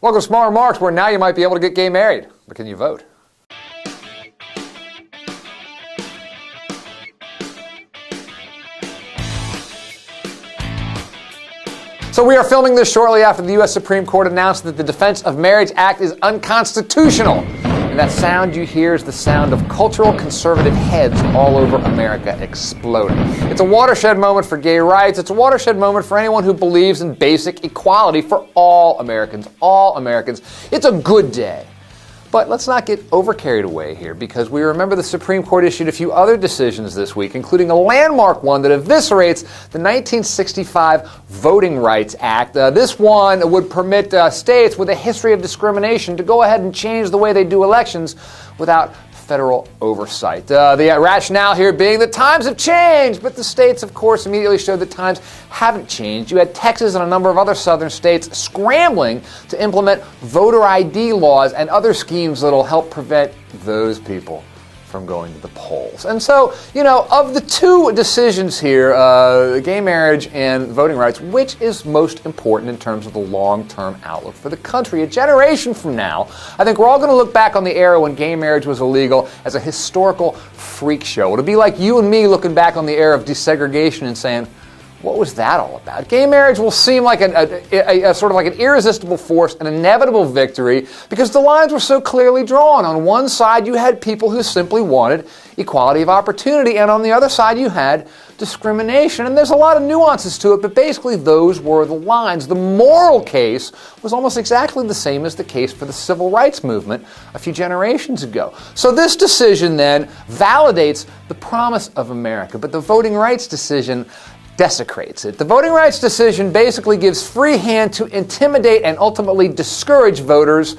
Welcome to Small Remarks, where now you might be able to get gay married. But can you vote? So we are filming this shortly after the U.S. Supreme Court announced that the Defense of Marriage Act is unconstitutional. And that sound you hear is the sound of cultural conservative heads all over America exploding. It's a watershed moment for gay rights. It's a watershed moment for anyone who believes in basic equality for all Americans. All Americans. It's a good day. But let's not get overcarried away here, because we remember the Supreme Court issued a few other decisions this week, including a landmark one that eviscerates the 1965 Voting Rights Act. This one would permit states with a history of discrimination to go ahead and change the way they do elections without federal oversight. The rationale here being that times have changed, but the states, of course, immediately showed that times haven't changed. You had Texas and a number of other southern states scrambling to implement voter ID laws and other schemes that will help prevent those people from going to the polls. And so, of the two decisions here, gay marriage and voting rights, which is most important in terms of the long-term outlook for the country? A generation from now, I think we're all going to look back on the era when gay marriage was illegal as a historical freak show. It'll be like you and me looking back on the era of desegregation and saying, what was that all about? Gay marriage will seem like a sort of like an irresistible force, an inevitable victory, because the lines were so clearly drawn. On one side, you had people who simply wanted equality of opportunity, and on the other side, you had discrimination. And there's a lot of nuances to it, but basically those were the lines. The moral case was almost exactly the same as the case for the civil rights movement a few generations ago. So this decision then validates the promise of America, but the voting rights decision desecrates it. The voting rights decision basically gives free hand to intimidate and ultimately discourage voters,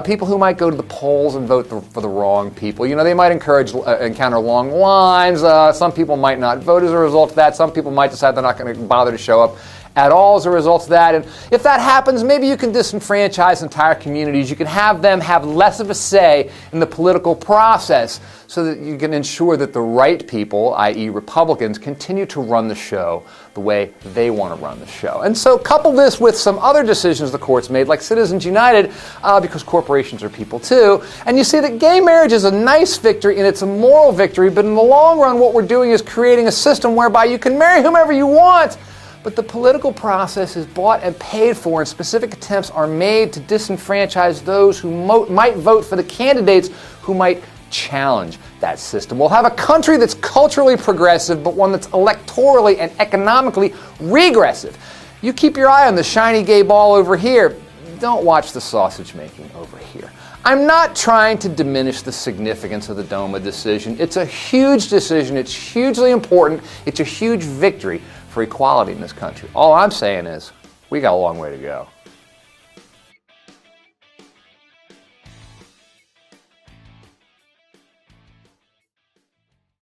people who might go to the polls and vote for the wrong people. They might encounter long lines. Some people might not vote as a result of that. Some people might decide they're not going to bother to show up at all as a result of that. And if that happens, maybe you can disenfranchise entire communities. You can have them have less of a say in the political process so that you can ensure that the right people, i.e. Republicans, continue to run the show the way they want to run the show. And so couple this with some other decisions the court's made, like Citizens United, because corporations are people too, and you see that gay marriage is a nice victory and it's a moral victory, but in the long run what we're doing is creating a system whereby you can marry whomever you want, but the political process is bought and paid for, and specific attempts are made to disenfranchise those who might vote for the candidates who might challenge that system. We'll have a country that's culturally progressive, but one that's electorally and economically regressive. You keep your eye on the shiny gay ball over here. Don't watch the sausage making over here. I'm not trying to diminish the significance of the DOMA decision. It's a huge decision. It's hugely important. It's a huge victory for equality in this country. All I'm saying is, we got a long way to go.